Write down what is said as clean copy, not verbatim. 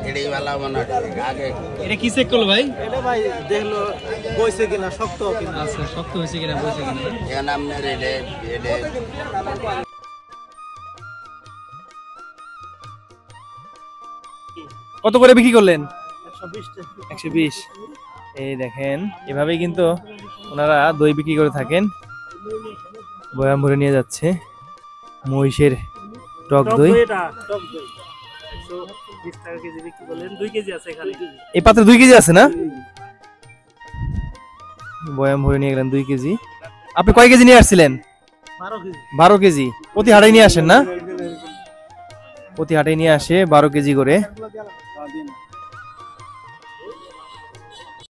এটাই ভালো মনে আগে। এটা কি চেক করলো ভাই? এটা ভাই দেখলো বইছে কিনা, শক্ত কিনা। আচ্ছা, শক্ত হয়েছে কিনা বলছে কিনা। এখন আপনার কত করে বিক্রি করলেন? 120 টাকা। 120। এই দেখেন, এভাবেই কিন্তু ওনারা দই বিক্রি করে থাকেন। বয়াম ভরে নিয়ে যাচ্ছে মহিষের টক দই। টক দই 120 টাকা কেজি বিক্রি করলেন। 2 কেজি আছে এখানে। এই পাত্রে 2 কেজি আছে না? বয়াম ভরে নিয়ে গেলেন 2 কেজি। আপনি কয় কেজি নিয়ে আসছিলেন? 12 কেজি। 12 কেজি। প্রতি হাটে নিয়ে আসেন না? প্রতি হাটে নিয়ে আসে 12 কেজি করে।